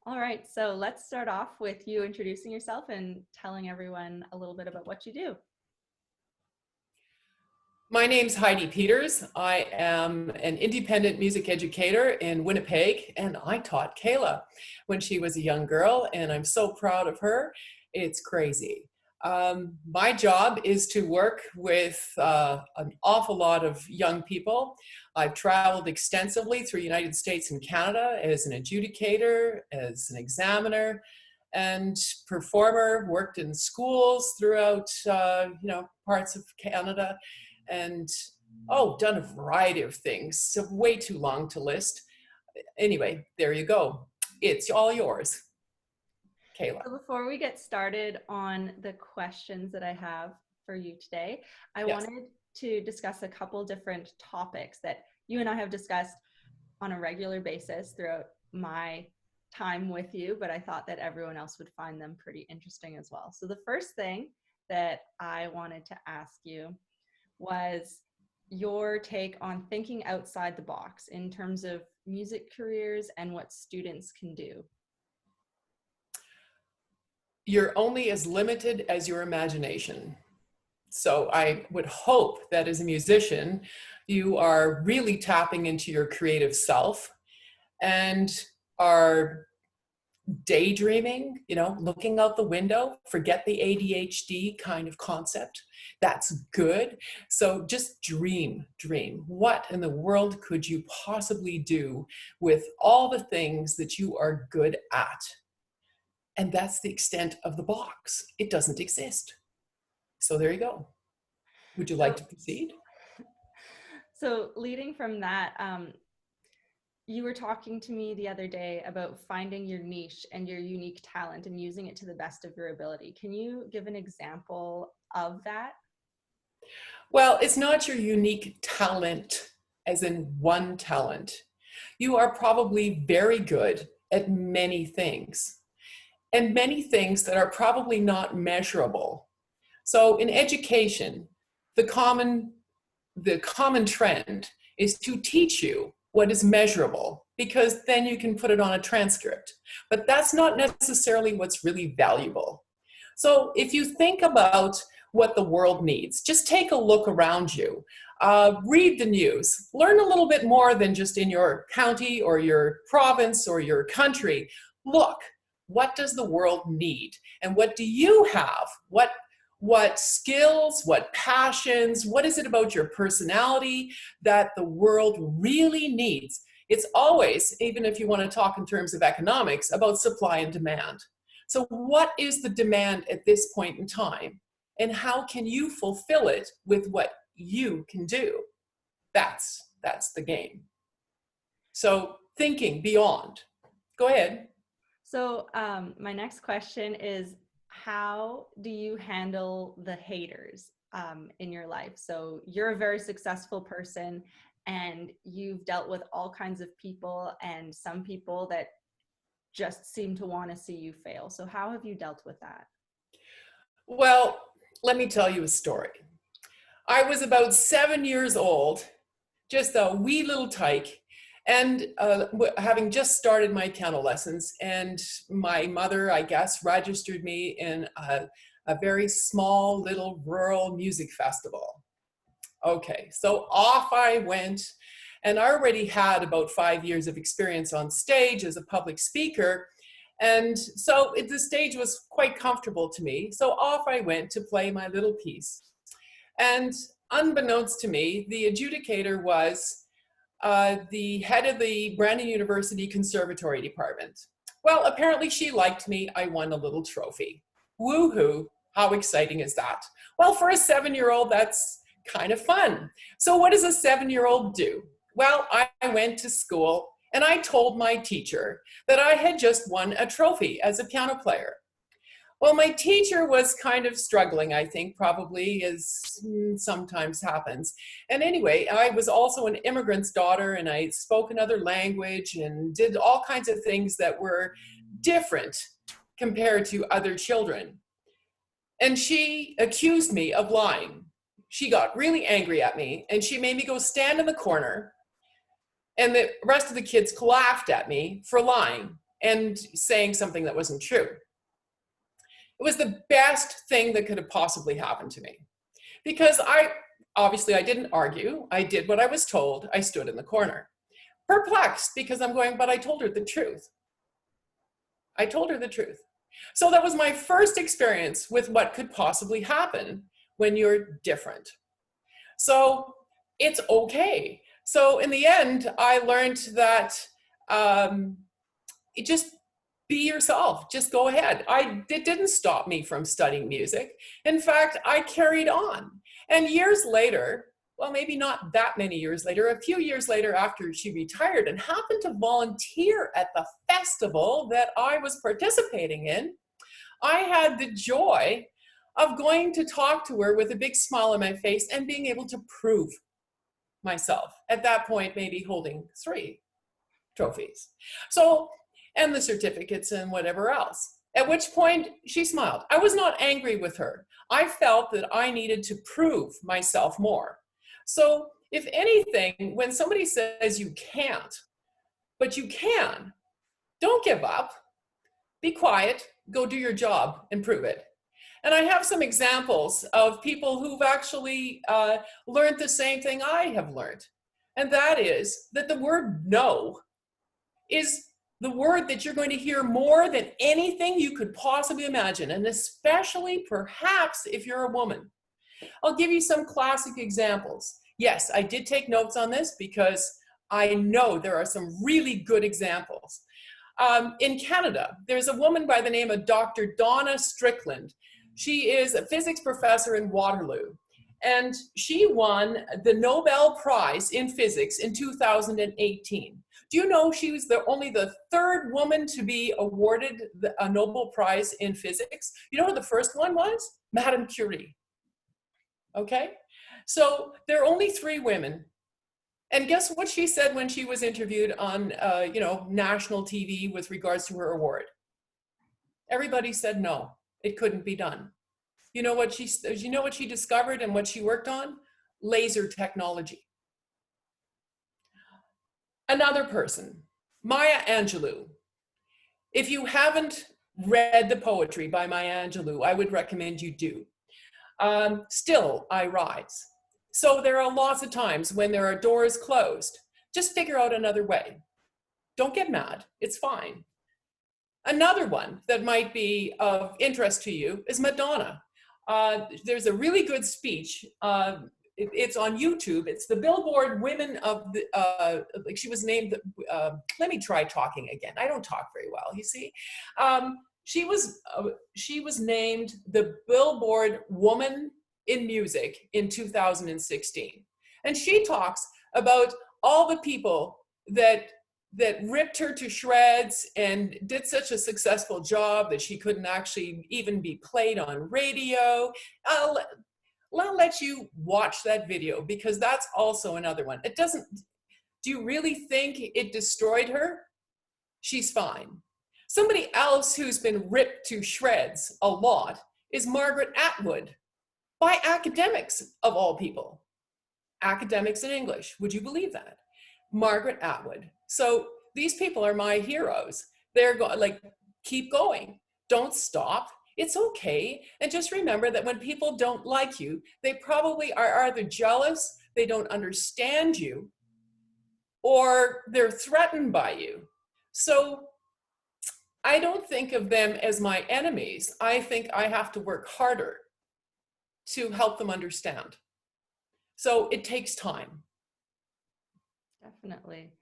All right, so let's start off with you introducing yourself and telling everyone a little bit about what you do. My name's Heidi Peters. I am an independent music educator in Winnipeg, and I taught Kayla when she was a young girl, and I'm so proud of her. It's crazy. My job is to work with an awful lot of young people. I've traveled extensively through the United States and Canada as an adjudicator, as an examiner, and performer, worked in schools throughout parts of Canada, and done a variety of things. So way too long to list. Anyway, there you go. It's all yours, Kayla. So before we get started on the questions that I have for you today, I Yes. wanted to discuss a couple different topics that you and I have discussed on a regular basis throughout my time with you, but I thought that everyone else would find them pretty interesting as well. So the first thing that I wanted to ask you was your take on thinking outside the box in terms of music careers and what students can do. You're only as limited as your imagination. So I would hope that as a musician, you are really tapping into your creative self and are daydreaming, looking out the window, forget the ADHD kind of concept. That's good. So just dream. What in the world could you possibly do with all the things that you are good at? And that's the extent of the box. It doesn't exist. So there you go. Would you like to proceed? So leading from that, you were talking to me the other day about finding your niche and your unique talent and using it to the best of your ability. Can you give an example of that? Well, it's not your unique talent, as in one talent. You are probably very good at many things, and many things that are probably not measurable. So in education, the common trend is to teach you what is measurable, because then you can put it on a transcript. But that's not necessarily what's really valuable. So if you think about what the world needs, just take a look around you. Read the news. Learn a little bit more than just in your county or your province or your country. Look, what does the world need? And what do you have? What skills, what passions, what is it about your personality that the world really needs? It's always, even if you want to talk in terms of economics, about supply and demand. So what is the demand at this point in time? And how can you fulfill it with what you can do? That's the game. So thinking beyond. Go ahead. So my next question is, how do you handle the haters in your life? So you're a very successful person and you've dealt with all kinds of people and some people that just seem to want to see you fail. So how have you dealt with that? Well, let me tell you a story. I was about 7 years old, just a wee little tyke, and having just started my piano lessons, and my mother, I guess, registered me in a very small little rural music festival. Okay, so off I went, and I already had about 5 years of experience on stage as a public speaker, and so the stage was quite comfortable to me. So off I went to play my little piece. And unbeknownst to me, the adjudicator was the head of the Brandon University Conservatory Department. Well, apparently she liked me. I won a little trophy. Woohoo! How exciting is that? Well, for a 7-year-old, that's kind of fun. So what does a 7-year-old do? Well, I went to school and I told my teacher that I had just won a trophy as a piano player. Well, my teacher was kind of struggling, I think, probably, as sometimes happens. And anyway, I was also an immigrant's daughter, and I spoke another language and did all kinds of things that were different compared to other children. And she accused me of lying. She got really angry at me, and she made me go stand in the corner, and the rest of the kids laughed at me for lying. and saying something that wasn't true. It was the best thing that could have possibly happened to me, because obviously I didn't argue. I did what I was told. I stood in the corner, perplexed, because I'm going, but I told her the truth. I told her the truth. So that was my first experience with what could possibly happen when you're different. So it's okay. So in the end, I learned that just be yourself. Just go ahead. It didn't stop me from studying music. In fact, I carried on. And years later, well, maybe not that many years later, a few years later after she retired and happened to volunteer at the festival that I was participating in, I had the joy of going to talk to her with a big smile on my face and being able to prove myself. At that point, maybe holding 3 trophies. So, and the certificates and whatever else. At which point she smiled. I was not angry with her. I felt that I needed to prove myself more. So if anything, when somebody says you can't, but you can, don't give up. Be quiet, go do your job and prove it. And I have some examples of people who've actually learned the same thing I have learned. And that is that the word no is the word that you're going to hear more than anything you could possibly imagine. And especially perhaps if you're a woman. I'll give you some classic examples. Yes, I did take notes on this because I know there are some really good examples. In Canada, there's a woman by the name of Dr. Donna Strickland. She is a physics professor in Waterloo, and she won the Nobel Prize in Physics in 2018. Do you know she was only the 3rd woman to be awarded a Nobel Prize in Physics? You know who the first one was? Madame Curie. Okay? So there are only 3 women. And guess what she said when she was interviewed on national TV with regards to her award? Everybody said no, it couldn't be done. You know what she discovered and what she worked on? Laser technology. Another person, Maya Angelou. If you haven't read the poetry by Maya Angelou, I would recommend you do. Still, I rise. So there are lots of times when there are doors closed. Just figure out another way. Don't get mad. It's fine. Another one that might be of interest to you is Madonna. There's a really good speech. It's on YouTube. It's the Billboard Women of the, she was named, let me try talking again. I don't talk very well, you see. She was named the Billboard Woman in Music in 2016. And she talks about all the people that ripped her to shreds and did such a successful job that she couldn't actually even be played on radio. I'll let you watch that video because that's also another one. Do you really think it destroyed her? She's fine. Somebody else who's been ripped to shreds a lot is Margaret Atwood, by academics of all people. Academics in English, would you believe that? Margaret Atwood. So these people are my heroes. They're keep going, don't stop, it's okay. And just remember that when people don't like you, they probably are either jealous, they don't understand you, or they're threatened by you. So I don't think of them as my enemies. I think I have to work harder to help them understand. So it takes time. Definitely.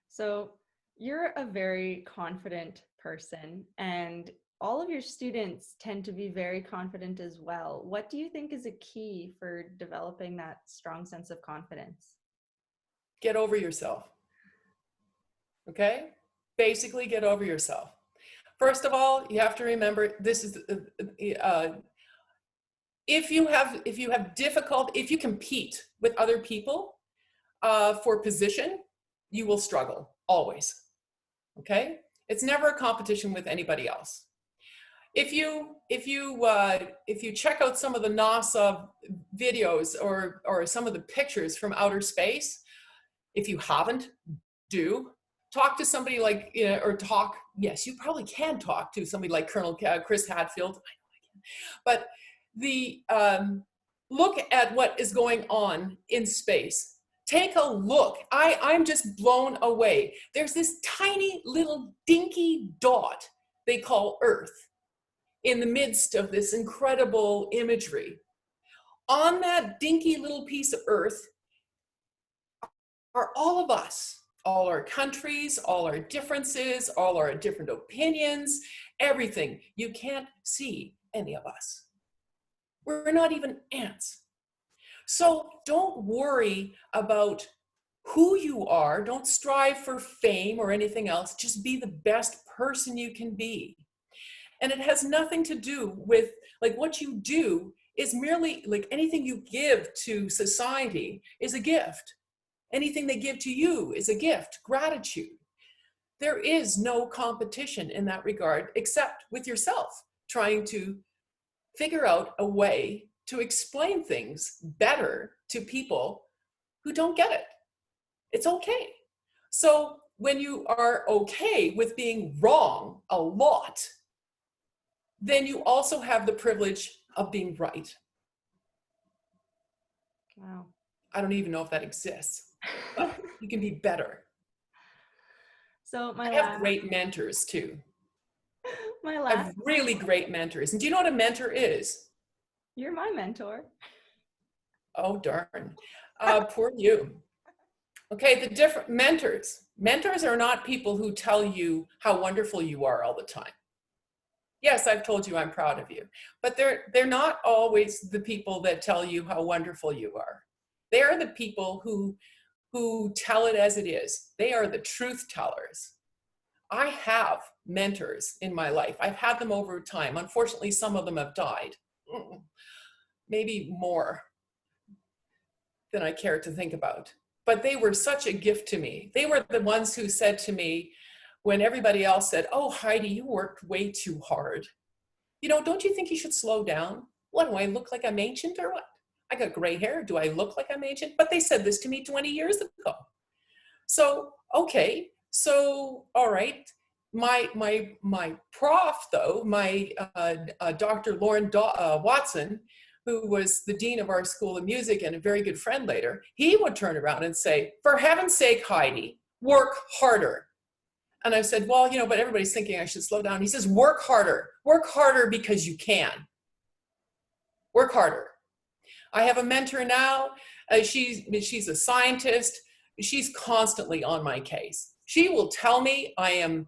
So you're a very confident person, and all of your students tend to be very confident as well. What do you think is a key for developing that strong sense of confidence? Get over yourself. Okay? Basically, get over yourself. First of all, you have to remember this is if you compete with other people for position, you will struggle always. Okay? It's never a competition with anybody else. If you check out some of the NASA videos or some of the pictures from outer space, if you haven't, do talk to somebody like, yes, you probably can talk to somebody like Colonel Chris Hadfield, but look at what is going on in space. Take a look. I'm just blown away. There's this tiny little dinky dot they call Earth in the midst of this incredible imagery. On that dinky little piece of Earth are all of us, all our countries, all our differences, all our different opinions, everything. You can't see any of us. We're not even ants. So don't worry about who you are. Don't strive for fame or anything else. Just be the best person you can be. And it has nothing to do with, like, what you do is merely, like, anything you give to society is a gift. Anything they give to you is a gift, gratitude. There is no competition in that regard, except with yourself, trying to figure out a way to explain things better to people who don't get it. It's okay. So when you are okay with being wrong a lot, then you also have the privilege of being right. Wow. I don't even know if that exists, but you can be better. So I have great mentors too. My I last. have really great mentors. And do you know what a mentor is? You're my mentor. Oh, darn. Poor you. Okay, the different mentors. Mentors are not people who tell you how wonderful you are all the time. Yes, I've told you I'm proud of you, but they're not always the people that tell you how wonderful you are. They are the people who tell it as it is. They are the truth tellers. I have mentors in my life. I've had them over time. Unfortunately, some of them have died. Maybe more than I care to think about. But they were such a gift to me. They were the ones who said to me, when everybody else said, "Oh, Heidi, you worked way too hard. You know, don't you think you should slow down? What, do I look like I'm ancient or what? I got gray hair. Do I look like I'm ancient?" But they said this to me 20 years ago. So, okay. So, all right. My prof, though, my Dr. Lauren Watson, who was the dean of our school of music and a very good friend later, he would turn around and say, "For heaven's sake, Heidi, work harder." And I said, "Well, you know, but everybody's thinking I should slow down." He says, "Work harder. Work harder because you can. Work harder." I have a mentor now. She's a scientist. She's constantly on my case. She will tell me I am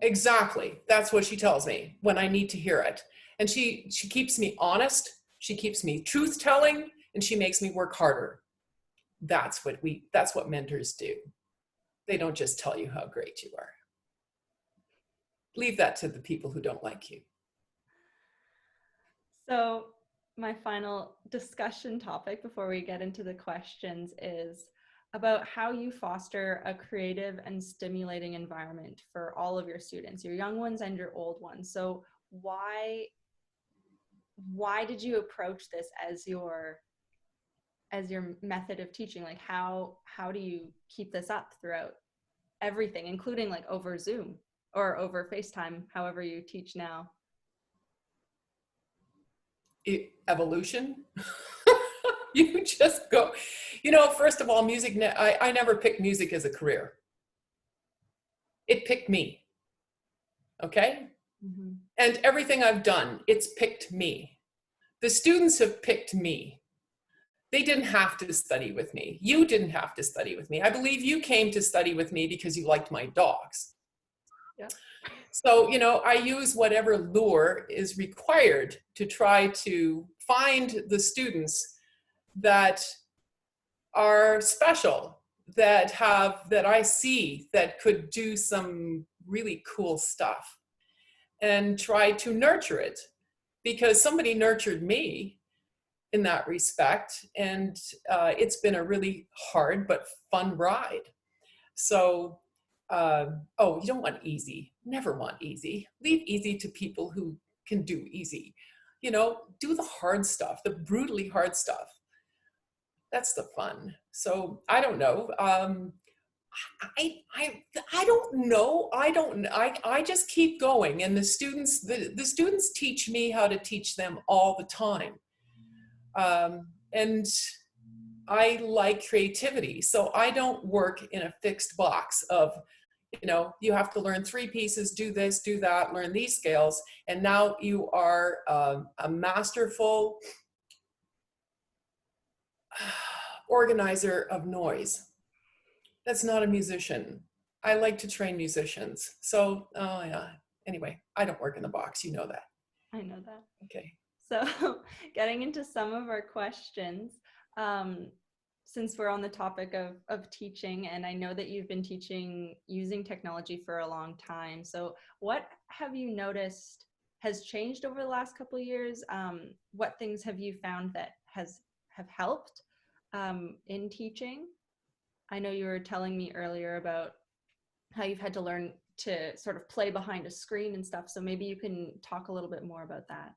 exactly. That's what she tells me when I need to hear it. And she keeps me honest. She keeps me truth telling, and she makes me work harder. That's what mentors do. They don't just tell you how great you are. Leave that to the people who don't like you. So my final discussion topic before we get into the questions is about how you foster a creative and stimulating environment for all of your students, your young ones and your old ones. So why did you approach this as your method of teaching? Like how do you keep this up throughout everything, including like over Zoom or over FaceTime, however you teach now? Evolution. You just go, you know, first of all, music, I never picked music as a career. It picked me. Okay? Mm-hmm. And everything I've done, it's picked me. The students have picked me. They didn't have to study with me. You didn't have to study with me. I believe you came to study with me because you liked my dogs. Yeah. So, you know, I use whatever lure is required to try to find the students that are special, that I see that could do some really cool stuff, and try to nurture it, because somebody nurtured me in that respect, and it's been a really hard but fun ride. So you don't want easy. Never want easy. Leave easy to people who can do easy. You know, do the hard stuff, the brutally hard stuff. That's the fun. So I don't know. I don't know. I just keep going, and the students teach me how to teach them all the time. And I like creativity, so I don't work in a fixed box of, you have to learn 3 pieces, do this, do that, learn these scales, and now you are a masterful organizer of noise. That's not a musician. I like to train musicians. So, yeah. Anyway, I don't work in the box. You know that. I know that. Okay. So getting into some of our questions, since we're on the topic of teaching, and I know that you've been teaching using technology for a long time. So what have you noticed has changed over the last couple of years? What things have you found that have helped in teaching? I know you were telling me earlier about how you've had to learn to sort of play behind a screen and stuff. So maybe you can talk a little bit more about that.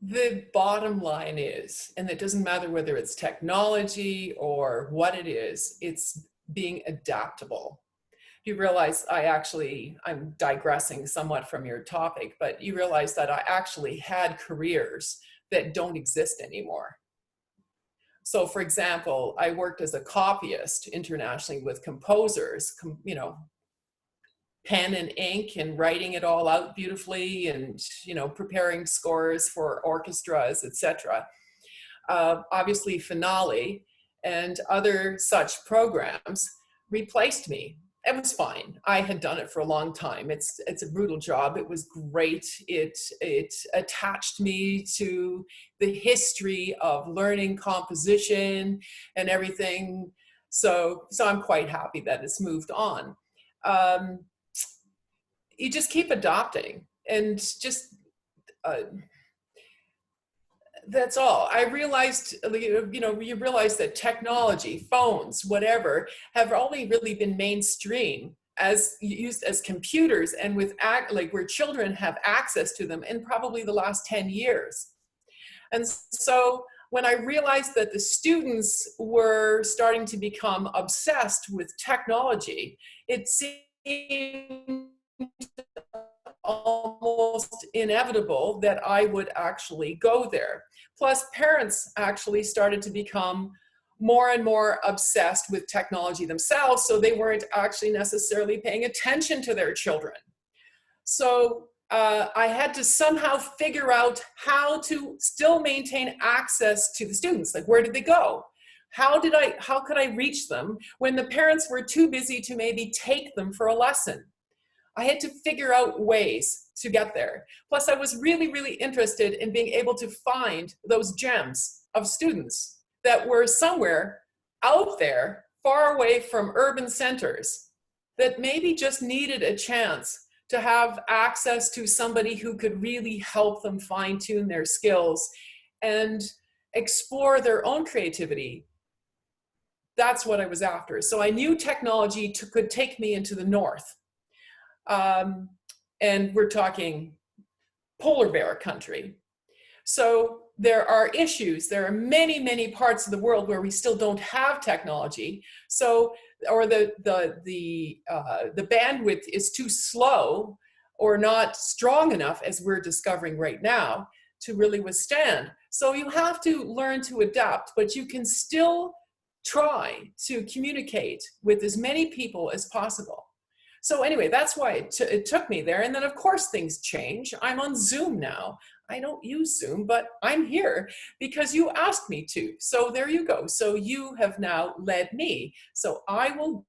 The bottom line is, and it doesn't matter whether it's technology or what it is, it's being adaptable. You realize I'm digressing somewhat from your topic, but you realize that I actually had careers that don't exist anymore. So for example, I worked as a copyist internationally with composers, pen and ink and writing it all out beautifully and, preparing scores for orchestras, etc. Obviously Finale and other such programs replaced me. It was fine. I had done it for a long time. It's a brutal job. It was great. It attached me to the history of learning composition and everything. So I'm quite happy that it's moved on. You just keep adopting and just that's all. I realized, you realize that technology, phones, whatever, have only really been mainstream as used as computers and where children have access to them in probably the last 10 years. And so when I realized that the students were starting to become obsessed with technology, it seemed almost inevitable that I would actually go there. Plus, parents actually started to become more and more obsessed with technology themselves, so they weren't actually necessarily paying attention to their children. So I had to somehow figure out how to still maintain access to the students. Like, where did they go? How could I reach them when the parents were too busy to maybe take them for a lesson? I had to figure out ways to get there. Plus, I was really, really interested in being able to find those gems of students that were somewhere out there, far away from urban centers, that maybe just needed a chance to have access to somebody who could really help them fine-tune their skills and explore their own creativity. That's what I was after. So I knew technology could take me into the north. And we're talking polar bear country. So there are issues. There are many, many parts of the world where we still don't have technology. So, or the bandwidth is too slow or not strong enough, as we're discovering right now, to really withstand. So you have to learn to adapt, but you can still try to communicate with as many people as possible. So anyway, that's why it took me there. And then of course things change. I'm on Zoom now. I don't use Zoom, but I'm here because you asked me to. So there you go. So you have now led me. So I will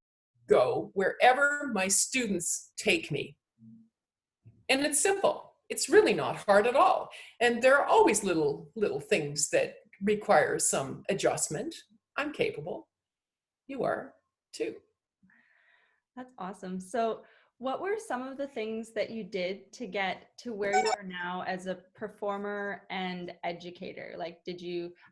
go wherever my students take me. And it's simple. It's really not hard at all. And there are always little things that require some adjustment. I'm capable. You are too. That's awesome. So what were some of the things that you did to get to where you are now as a performer and educator? Like,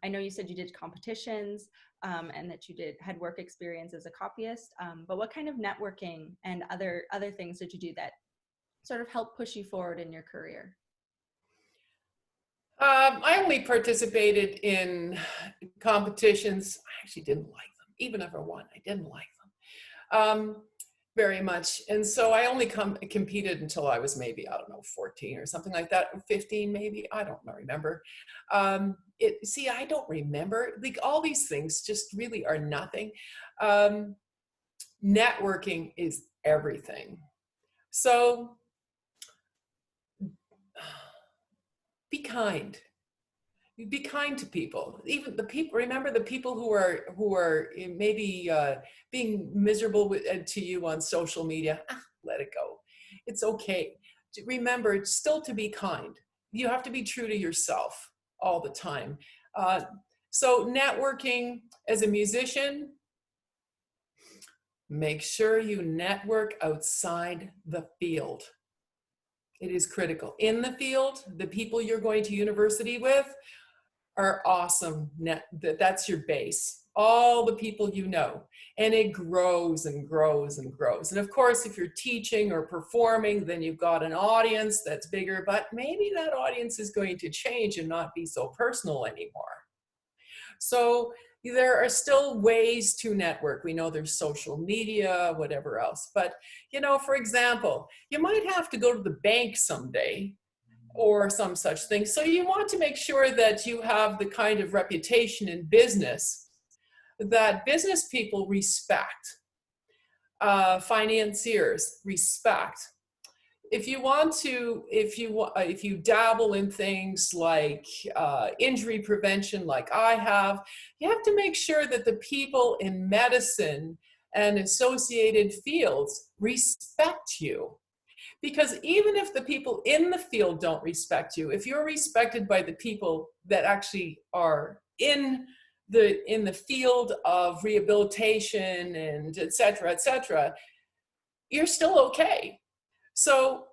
I know you said you did competitions and that you had work experience as a copyist, but what kind of networking and other things did you do that sort of helped push you forward in your career? I only participated in competitions. I actually didn't like them. Even if I won, I didn't like them very much. And so I only competed until I was maybe, I don't know, 14 or something like that, 15 maybe. I don't remember. See, I don't remember. Like, all these things just really are nothing. Networking is everything. So be kind. Be kind to people. Even the people. Remember the people who are maybe being miserable to you on social media. Let it go. It's okay. Remember still to be kind. You have to be true to yourself all the time. So networking as a musician, make sure you network outside the field. It is critical. In the field, the people you're going to university with are awesome. That's your base. All the people you know. And it grows and grows and grows. And of course, if you're teaching or performing, then you've got an audience that's bigger, but maybe that audience is going to change and not be so personal anymore. So there are still ways to network. We know there's social media, whatever else. But, for example, you might have to go to the bank someday or some such thing. So you want to make sure that you have the kind of reputation in business that business people respect, financiers respect. If you dabble in things like injury prevention, like I have, you have to make sure that the people in medicine and associated fields respect you. Because even if the people in the field don't respect you, if you're respected by the people that actually are in the field of rehabilitation and et cetera, you're still okay. So,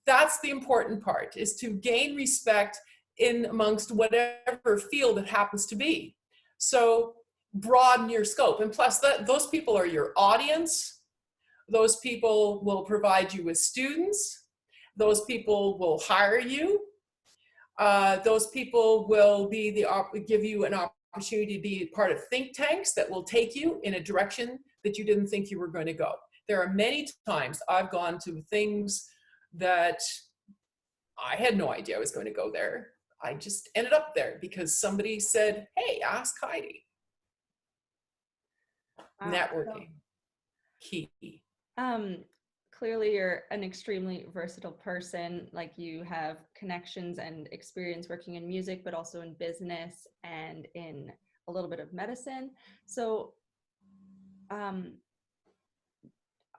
that's the important part, is to gain respect in amongst whatever field it happens to be. So broaden your scope. And plus, those people are your audience. Those people will provide you with students. Those people will hire you. Those people will give you an opportunity to be part of think tanks that will take you in a direction that you didn't think you were going to go. There are many times I've gone to things that I had no idea I was going to go there. I just ended up there because somebody said, "Hey, ask Heidi." Wow. Networking, key. Clearly you're an extremely versatile person. Like, you have connections and experience working in music, but also in business and in a little bit of medicine. So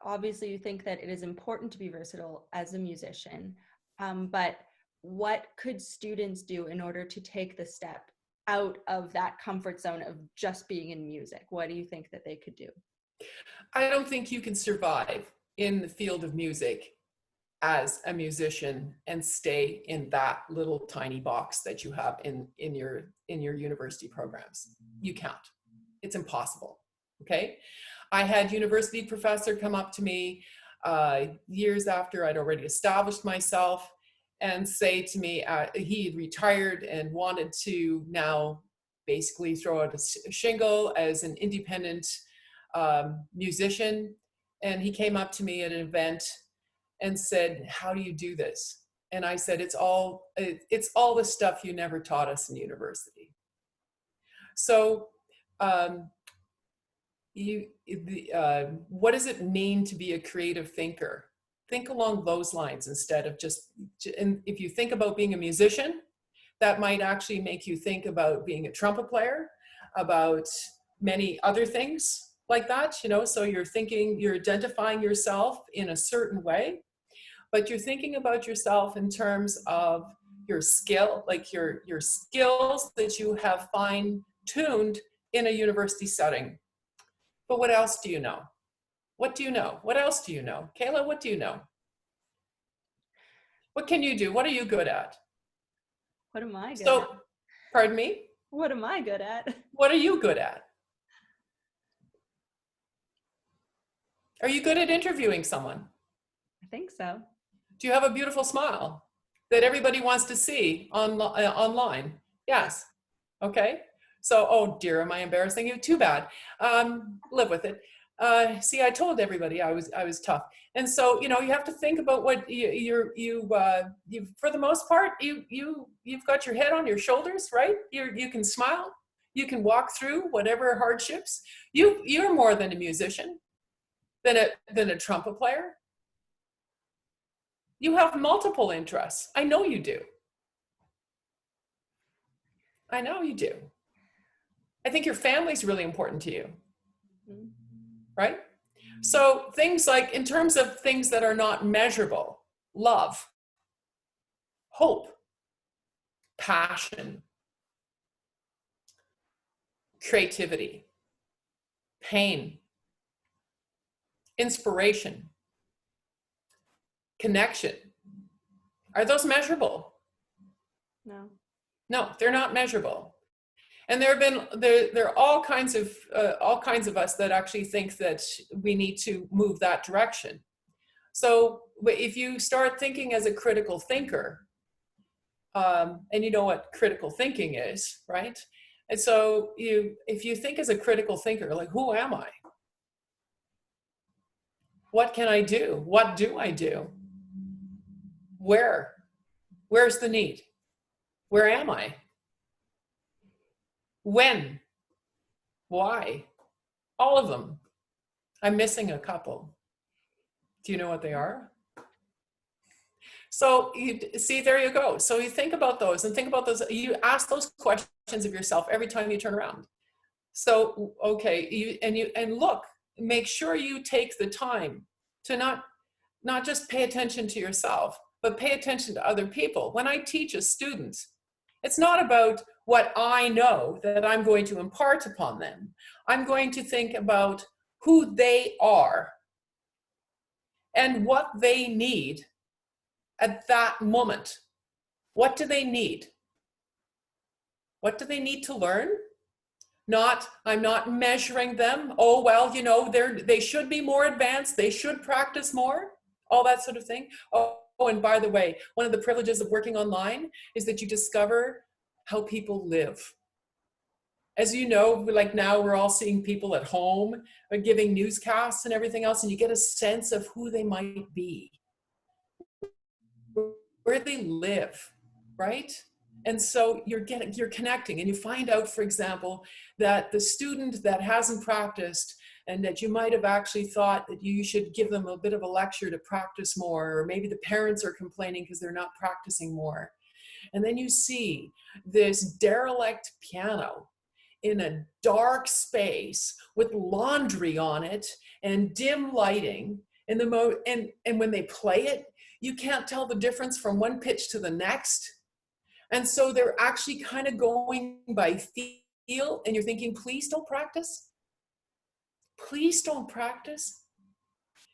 obviously you think that it is important to be versatile as a musician, but what could students do in order to take the step out of that comfort zone of just being in music? What do you think that they could do? I don't think you can survive in the field of music as a musician and stay in that little tiny box that you have in your university programs. You can't. It's impossible. Okay. I had university professor come up to me years after I'd already established myself and say to me, he had retired and wanted to now basically throw out a shingle as an independent musician. And he came up to me at an event and said, "How do you do this?" And I said, it's all the stuff you never taught us in university. So what does it mean to be a creative thinker? Think along those lines instead of just, and if you think about being a musician, that might actually make you think about being a trumpet player, about many other things like that, so you're identifying yourself in a certain way, but you're thinking about yourself in terms of your skill, like your skills that you have fine-tuned in a university setting. But what else do you know? What do you know? What else do you know? Kayla, what do you know? What can you do? What are you good at? What am I good at? Pardon me? What am I good at? What are you good at? Are you good at interviewing someone? I think so. Do you have a beautiful smile that everybody wants to see online. Yes. Okay. So, oh dear, am I embarrassing you? Too bad. Live with it. See, I told everybody I was tough. And so, you have to think about what you for the most part, you've got your head on your shoulders, right? You can smile, you can walk through whatever hardships. You're more than a musician, than a trumpet player. You have multiple interests. I know you do. I know you do. I think your family's really important to you, right? So things like, in terms of things that are not measurable, love, hope, passion, creativity, pain, inspiration, connection. Are those measurable? No. No, they're not measurable. And there are all kinds of us that actually think that we need to move that direction. So if you start thinking as a critical thinker, and you know what critical thinking is, right? And so if you think as a critical thinker, like, who am I? What can I do? What do I do? Where's the need? Where am I? When? Why? All of them. I'm missing a couple. Do you know what they are? So you see, there you go. So you think about those, and think about those. You ask those questions of yourself every time you turn around. So, okay, and look, make sure you take the time to not just pay attention to yourself, but pay attention to other people. When I teach a student, it's not about what I know that I'm going to impart upon them. I'm going to think about who they are and what they need at that moment. What do they need? What do they need to learn? I'm not measuring them. Oh, well, they should be more advanced. They should practice more, all that sort of thing. Oh, and by the way, one of the privileges of working online is that you discover how people live. As you know, like now we're all seeing people at home giving newscasts and everything else, and you get a sense of who they might be, where they live, right? And so you're connecting, and you find out, for example, that the student that hasn't practiced, and that you might have actually thought that you should give them a bit of a lecture to practice more, or maybe the parents are complaining because they're not practicing more. And then you see this derelict piano in a dark space with laundry on it and dim lighting, and when they play it, you can't tell the difference from one pitch to the next. And so they're actually kind of going by feel, and you're thinking, please don't practice. Please don't practice.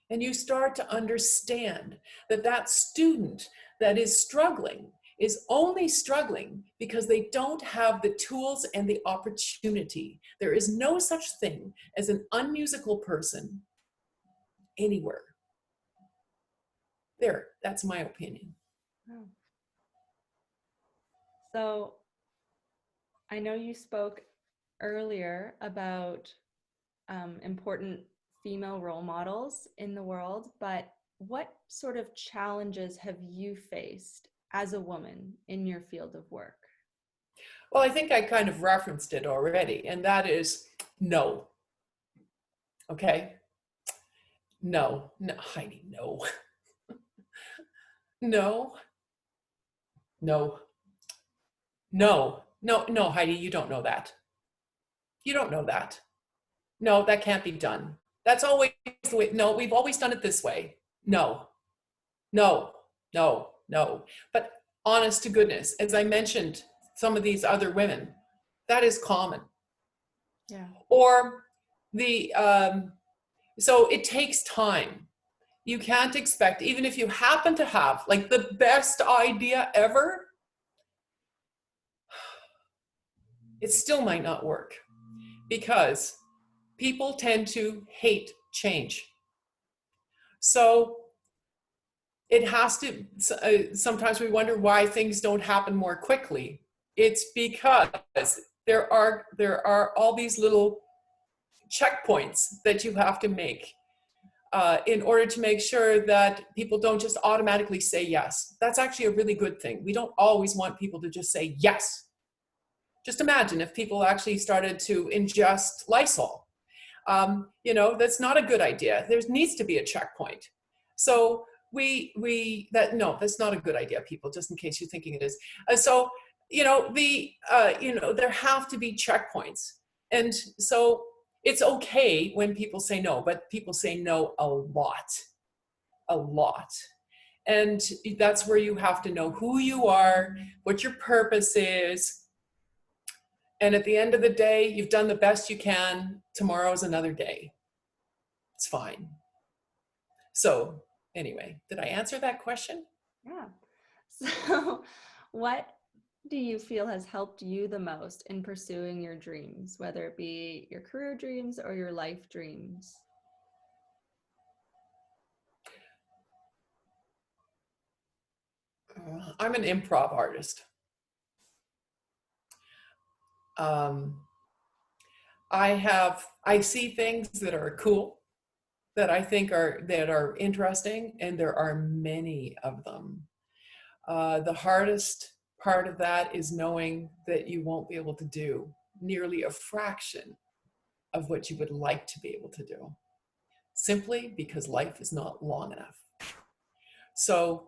And you start to understand that student that is struggling is only struggling because they don't have the tools and the opportunity. There is no such thing as an unmusical person anywhere. There, that's my opinion. Oh. So I know you spoke earlier about important female role models in the world, but what sort of challenges have you faced as a woman in your field of work? Well, I think I kind of referenced it already, and that is no. Okay? No, Heidi, no. No. No, Heidi, you don't know that. You don't know that. No, that can't be done. That's always the way. No, we've always done it this way. No. But honest to goodness, as I mentioned, some of these other women, that is common. Yeah. Or so it takes time. You can't expect, even if you happen to have like the best idea ever, it still might not work, because people tend to hate change. So it has to, sometimes we wonder why things don't happen more quickly. It's because there are all these little checkpoints that you have to make in order to make sure that people don't just automatically say yes. That's actually a really good thing. We don't always want people to just say yes. Just imagine if people actually started to ingest Lysol. That's not a good idea. There needs to be a checkpoint. So that's not a good idea, people, just in case you're thinking it is. There have to be checkpoints. And so it's okay when people say no, but people say no a lot. And that's where you have to know who you are, what your purpose is. And at the end of the day, you've done the best you can. Tomorrow's another day. It's fine. So anyway, did I answer that question? Yeah. So what do you feel has helped you the most in pursuing your dreams, whether it be your career dreams or your life dreams? I'm an improv artist. I see things that are cool, that I think are interesting, and there are many of them. The hardest part of that is knowing that you won't be able to do nearly a fraction of what you would like to be able to do, simply because life is not long enough. So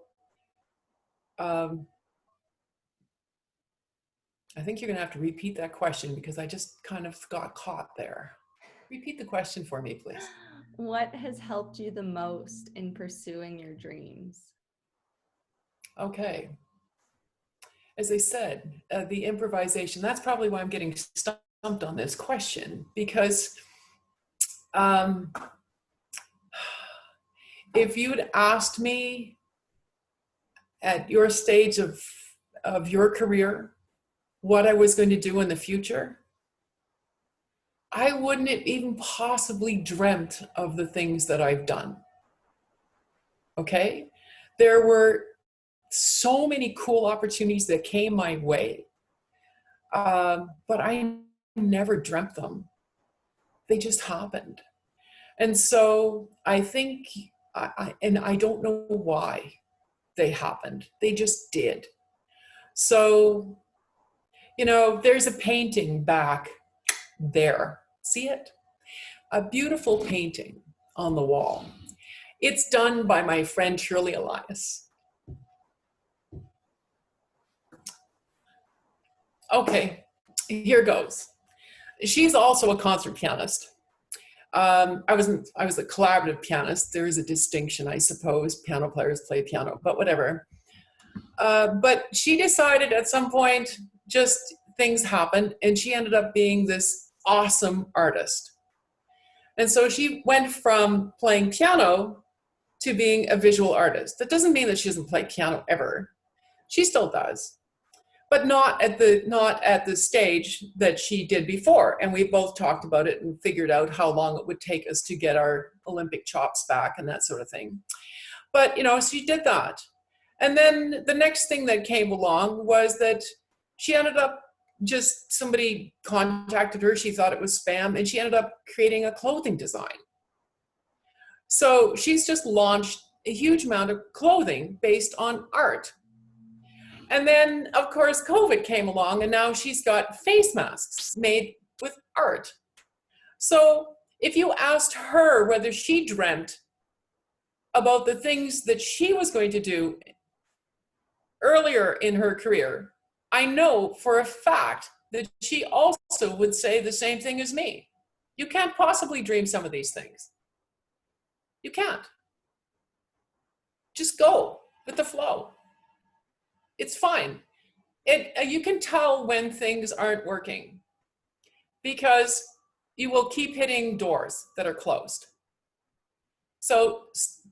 I think you're going to have to repeat that question because I just kind of got caught there. Repeat the question for me, please. What has helped you the most in pursuing your dreams? Okay. As I said, the improvisation, that's probably why I'm getting stumped on this question, because if you'd asked me at your stage of your career what I was going to do in the future, I wouldn't have even possibly dreamt of the things that I've done. Okay? There were so many cool opportunities that came my way, but I never dreamt them. They just happened. And so I think, and I don't know why they happened. They just did. So, there's a painting back there. See it? A beautiful painting on the wall. It's done by my friend Shirley Elias. Okay, here goes. She's also a concert pianist. I was a collaborative pianist. There is a distinction, I suppose. Piano players play piano, but whatever. But she decided at some point, just things happened, and she ended up being this awesome artist. And so she went from playing piano to being a visual artist. That doesn't mean that she doesn't play piano ever. She still does, but not at the stage that she did before. And we both talked about it and figured out how long it would take us to get our Olympic chops back and that sort of thing. But, she did that. And then the next thing that came along was that she ended up, somebody contacted her, she thought it was spam, and she ended up creating a clothing design. So she's just launched a huge amount of clothing based on art. And then, of course, COVID came along, and now she's got face masks made with art. So if you asked her whether she dreamt about the things that she was going to do earlier in her career, I know for a fact that she also would say the same thing as me. You can't possibly dream some of these things. You can't. Just go with the flow. It's fine. You can tell when things aren't working because you will keep hitting doors that are closed. So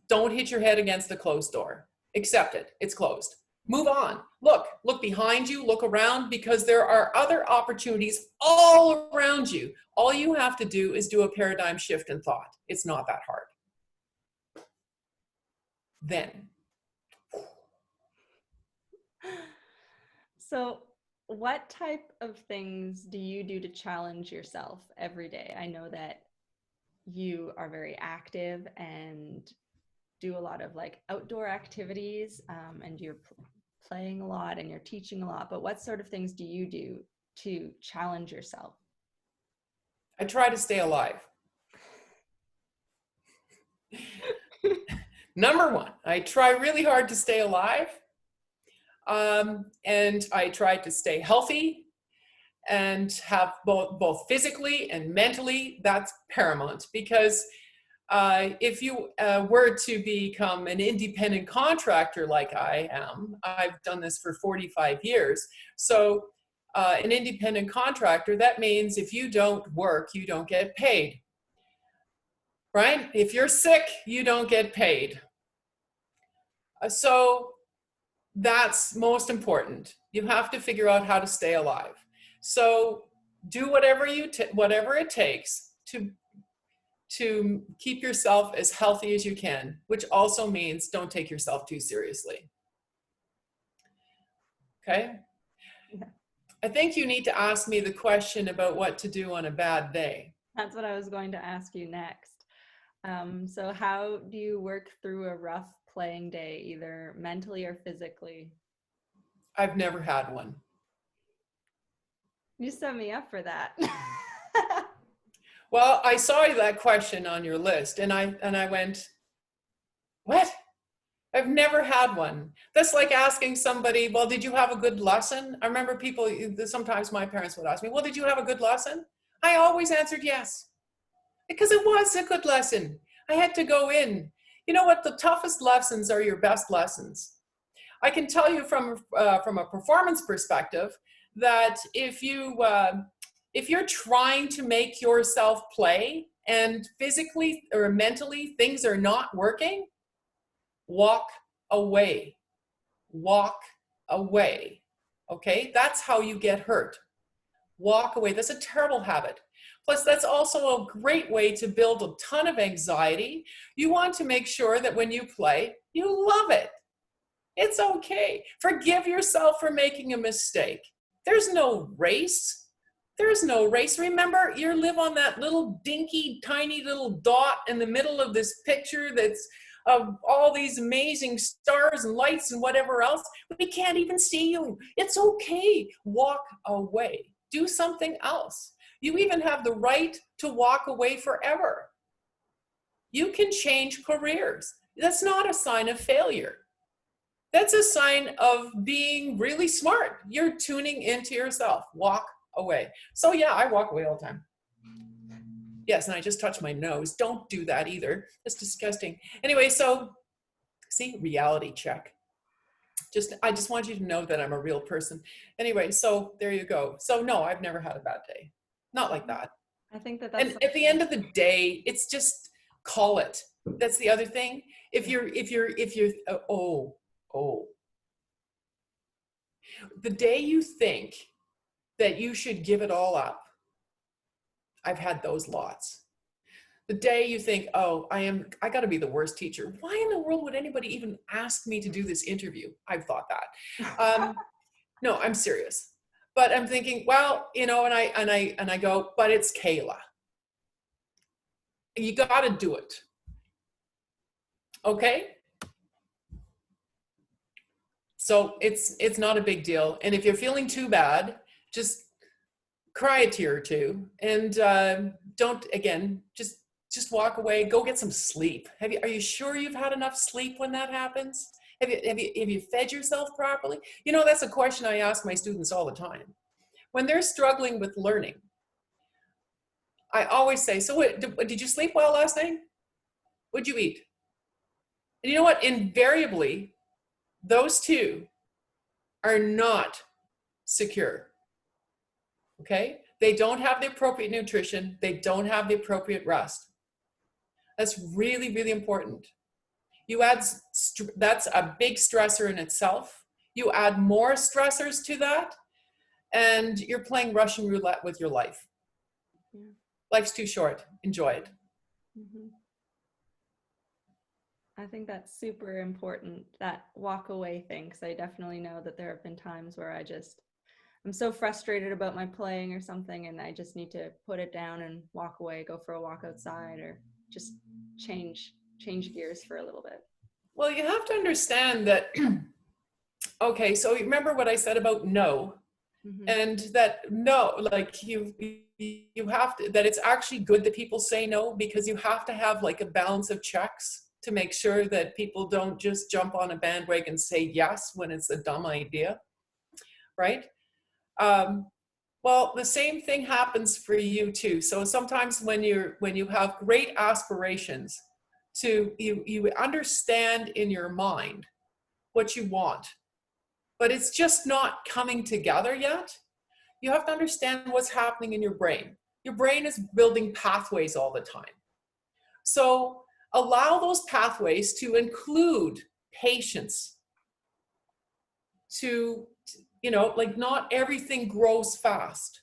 don't hit your head against the closed door. Accept it. It's closed. Move on. Look behind you, look around, because there are other opportunities all around you. All you have to do is do a paradigm shift in thought. It's not that hard. Then So, what type of things do you do to challenge yourself every day? I know that you are very active and do a lot of like outdoor activities, and you're playing a lot and you're teaching a lot, but what sort of things do you do to challenge yourself? I try to stay alive. Number one, I try really hard to stay alive. And I try to stay healthy and have both physically and mentally. That's paramount, because if you were to become an independent contractor like I am, I've done this for 45 years. So an independent contractor, that means if you don't work, you don't get paid, right? If you're sick, you don't get paid. So that's most important. You have to figure out how to stay alive. So do whatever whatever it takes to keep yourself as healthy as you can, which also means don't take yourself too seriously. Okay? Yeah. I think you need to ask me the question about what to do on a bad day. That's what I was going to ask you next. So how do you work through a rough playing day, either mentally or physically? I've never had one. You set me up for that. Well, I saw that question on your list and I went, what? I've never had one. That's like asking somebody, well, did you have a good lesson? I remember people, sometimes my parents would ask me, well, did you have a good lesson? I always answered yes, because it was a good lesson. I had to go in. You know what? The toughest lessons are your best lessons. I can tell you from a performance perspective that if you're trying to make yourself play and physically or mentally things are not working, walk away. Walk away. Okay? That's how you get hurt. Walk away. That's a terrible habit. Plus, that's also a great way to build a ton of anxiety. You want to make sure that when you play, you love it. It's okay. Forgive yourself for making a mistake. There's no race. There's no race. Remember, you live on that little dinky, tiny little dot in the middle of this picture that's of all these amazing stars and lights and whatever else. We can't even see you. It's okay. Walk away. Do something else. You even have the right to walk away forever. You can change careers. That's not a sign of failure. That's a sign of being really smart. You're tuning into yourself. Walk away. So yeah, I walk away all the time. Yes, and I just touched my nose. Don't do that either. That's disgusting. Anyway, so see, reality check. I just want you to know that I'm a real person. Anyway, so there you go. So no, I've never had a bad day. Not like that. I think that that's And at the end of the day, it's just call it. That's the other thing. If you're the day you think that you should give it all up, I've had those lots. The day you think, oh, I got to be the worst teacher. Why in the world would anybody even ask me to do this interview? I've thought that. No, I'm serious. But I'm thinking, well, you know, and I go, but it's Kayla. You got to do it. Okay? So it's not a big deal. And if you're feeling too bad, just cry a tear or two, and just walk away. Go get some sleep. Are you sure you've had enough sleep when that happens? Have you fed yourself properly? You know, that's a question I ask my students all the time. When they're struggling with learning, I always say, so did you sleep well last night? What'd you eat? And you know what? Invariably, those two are not secure. Okay? They don't have the appropriate nutrition. They don't have the appropriate rest. That's really, really important. You add, that's a big stressor in itself. You add more stressors to that, and you're playing Russian roulette with your life. Yeah. Life's too short. Enjoy it. Mm-hmm. I think that's super important, that walk away thing, because I definitely know that there have been times where I'm so frustrated about my playing or something, and I just need to put it down and walk away, go for a walk outside, or just change gears for a little bit. Well, you have to understand that, okay, so remember what I said about no, Mm-hmm. and that no, like you have to, that it's actually good that people say no, because you have to have like a balance of checks to make sure that people don't just jump on a bandwagon and say yes when it's a dumb idea, right? Well, the same thing happens for you too. So sometimes when you have great aspirations, you understand in your mind what you want, but it's just not coming together yet. You have to understand what's happening in your brain. Your brain is building pathways all the time. So allow those pathways to include patience, to, like not everything grows fast.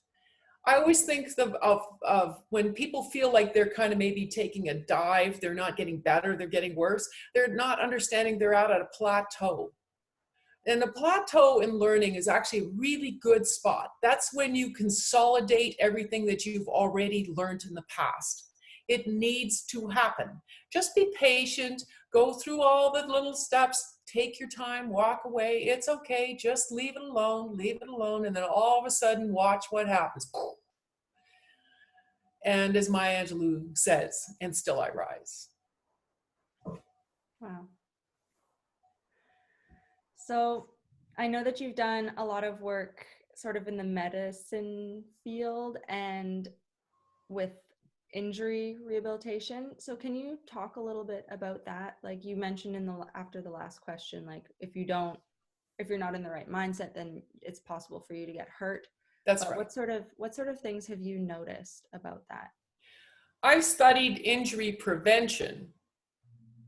I always think of when people feel like they're kind of maybe taking a dive, they're not getting better, they're getting worse. They're not understanding they're out at a plateau. And the plateau in learning is actually a really good spot. That's when you consolidate everything that you've already learned in the past. It needs to happen. Just be patient, go through all the little steps, take your time, walk away. It's okay, just leave it alone, and then all of a sudden watch what happens. And as Maya Angelou says, and still I rise. Wow. So I know that you've done a lot of work sort of in the medicine field and with injury rehabilitation. So can you talk a little bit about that? Like you mentioned after the last question, like if you're not in the right mindset, then it's possible for you to get hurt. That's but right. What sort of things have you noticed about that? I've studied injury prevention.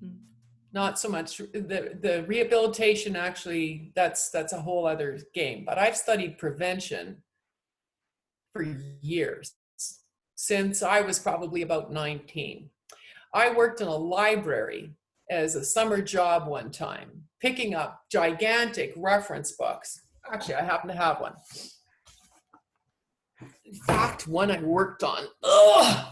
Mm-hmm. Not so much the rehabilitation, actually, that's a whole other game. But I've studied prevention for years, since I was probably about 19. I worked in a library as a summer job one time, picking up gigantic reference books. Actually, I happen to have one. In fact, one I worked on. Ugh!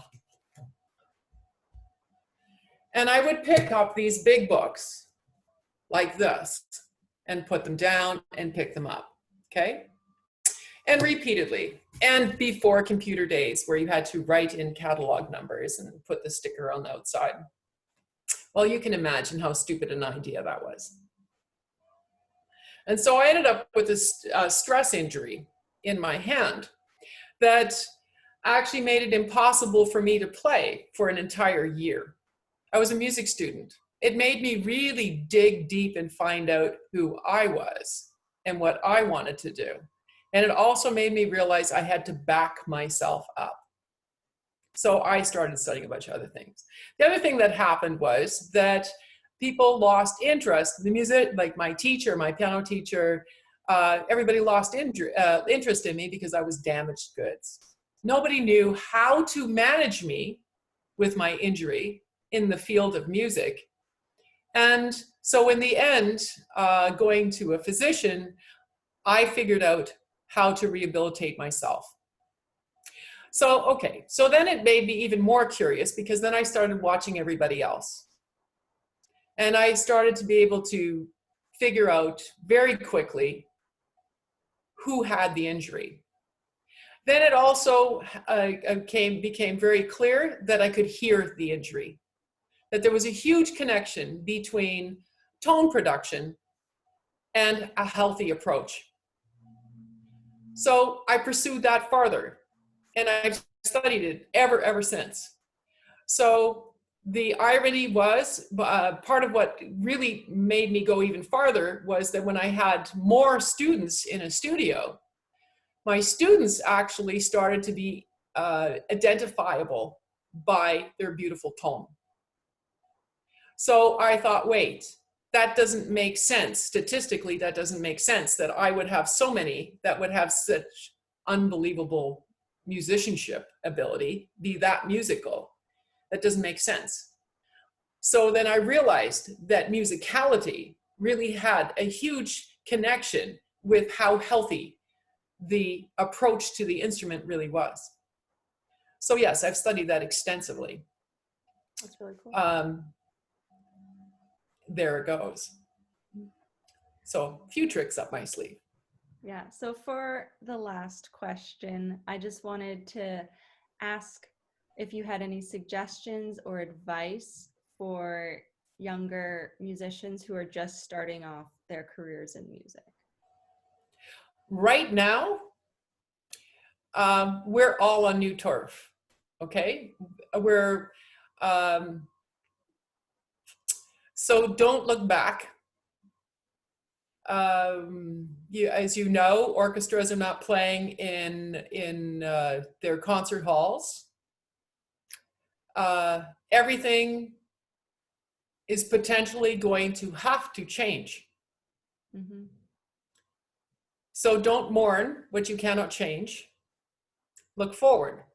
And I would pick up these big books like this and put them down and pick them up, okay? And repeatedly. And before computer days where you had to write in catalog numbers and put the sticker on the outside. Well, you can imagine how stupid an idea that was. And so I ended up with a stress injury in my hand that actually made it impossible for me to play for an entire year. I was a music student. It made me really dig deep and find out who I was and what I wanted to do. And it also made me realize I had to back myself up. So I started studying a bunch of other things. The other thing that happened was that people lost interest. The music, like my teacher, my piano teacher, everybody lost interest in me because I was damaged goods. Nobody knew how to manage me with my injury in the field of music. And so in the end, going to a physician, I figured out how to rehabilitate myself. So, okay, so then it made me even more curious, because then I started watching everybody else. And I started to be able to figure out very quickly who had the injury. Then it also became very clear that I could hear the injury, that there was a huge connection between tone production and a healthy approach. So I pursued that farther, and I've studied it ever since. So the irony was, part of what really made me go even farther was that when I had more students in a studio, my students actually started to be identifiable by their beautiful tone. So I thought, wait, that doesn't make sense. Statistically, that doesn't make sense that I would have so many that would have such unbelievable musicianship ability, be that musical. That doesn't make sense. So then I realized that musicality really had a huge connection with how healthy the approach to the instrument really was. So yes, I've studied that extensively. That's really cool. There it goes. So a few tricks up my sleeve. Yeah. So for the last question, I just wanted to ask if you had any suggestions or advice for younger musicians who are just starting off their careers in music. Right now, we're all on new turf. Okay, we're so don't look back. As you know, orchestras are not playing in their concert halls. Everything is potentially going to have to change. Mm-hmm. So don't mourn what you cannot change. Look forward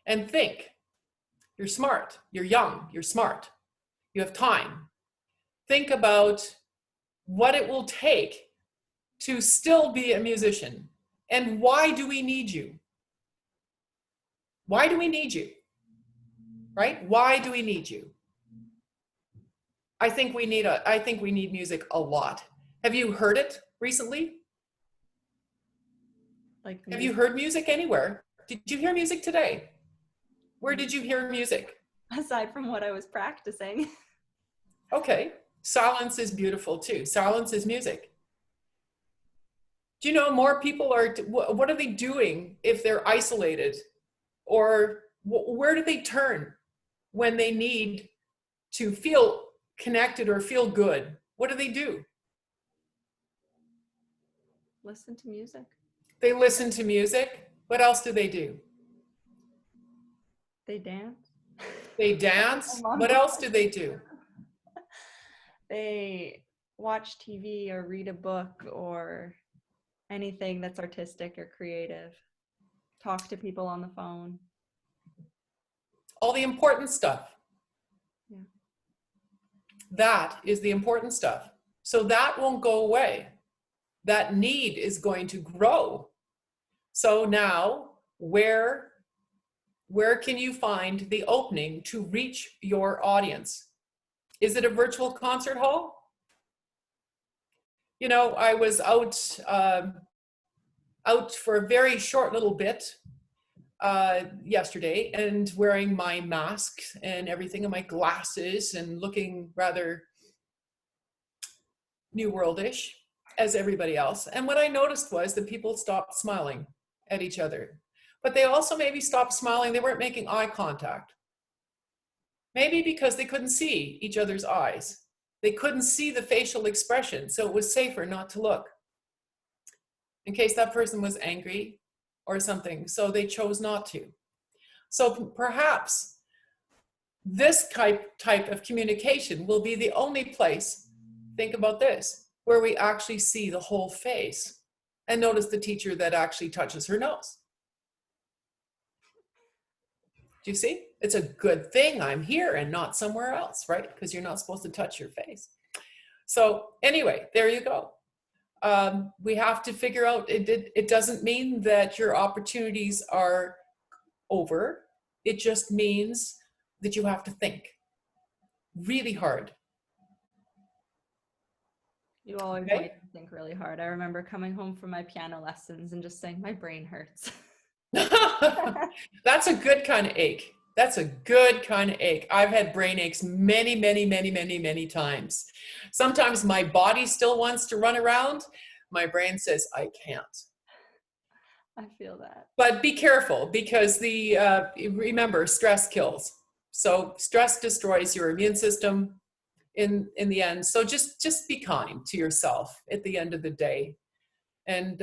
and think. You're smart, you're young, you're smart, you have time. Think about what it will take to still be a musician, and why do we need you? Why do we need you? Right? Why do we need you? I think we need music a lot. Have you heard it recently? Like, have you heard music anywhere? Did you hear music today? Where did you hear music? Aside from what I was practicing. Okay. Silence is beautiful too. Silence is music. Do you know more people are, what are they doing if they're isolated? Or where do they turn when they need to feel connected or feel good? What do they do? Listen to music. They listen to music. What else do they do? They dance. They dance. What else do they do? They watch TV or read a book or anything that's artistic or creative. Talk to people on the phone. All the important stuff. Yeah. That is the important stuff. So that won't go away. That need is going to grow. So now, where can you find the opening to reach your audience? Is it a virtual concert hall? You know, I was out for a very short little bit yesterday, and wearing my mask and everything and my glasses and looking rather New Worldish as everybody else. And what I noticed was that people stopped smiling at each other, but they also maybe stopped smiling. They weren't making eye contact. Maybe because they couldn't see each other's eyes. They couldn't see the facial expression, so it was safer not to look in case that person was angry or something. So they chose not to. So perhaps this type of communication will be the only place, think about this, where we actually see the whole face. And notice the teacher that actually touches her nose. Do you see? It's a good thing I'm here and not somewhere else, right? Because you're not supposed to touch your face. So anyway, there you go. We have to figure out, it doesn't mean that your opportunities are over. It just means that you have to think really hard. You always make me think really hard. I remember coming home from my piano lessons and just saying, my brain hurts. That's a good kind of ache. That's a good kind of ache. I've had brain aches many, many, many, many, many times. Sometimes my body still wants to run around. My brain says, I can't. I feel that. But be careful, because remember, stress kills. So stress destroys your immune system in the end. So just be kind to yourself at the end of the day, and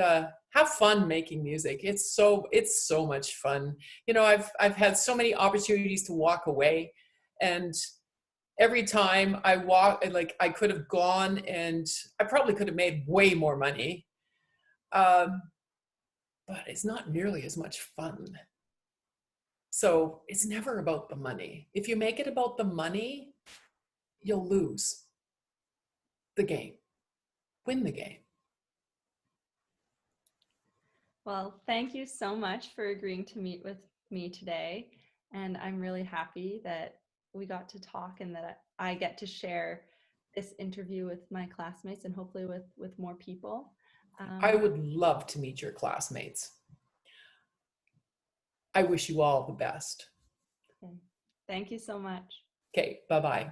have fun making music. It's so much fun. You know, I've had so many opportunities to walk away, and every time I walk, like, I could have gone and I probably could have made way more money. But it's not nearly as much fun. So it's never about the money. If you make it about the money, you'll lose the game. Win the game. Well, thank you so much for agreeing to meet with me today. And I'm really happy that we got to talk and that I get to share this interview with my classmates and hopefully with more people. I would love to meet your classmates. I wish you all the best. Okay. Thank you so much. Okay, bye-bye.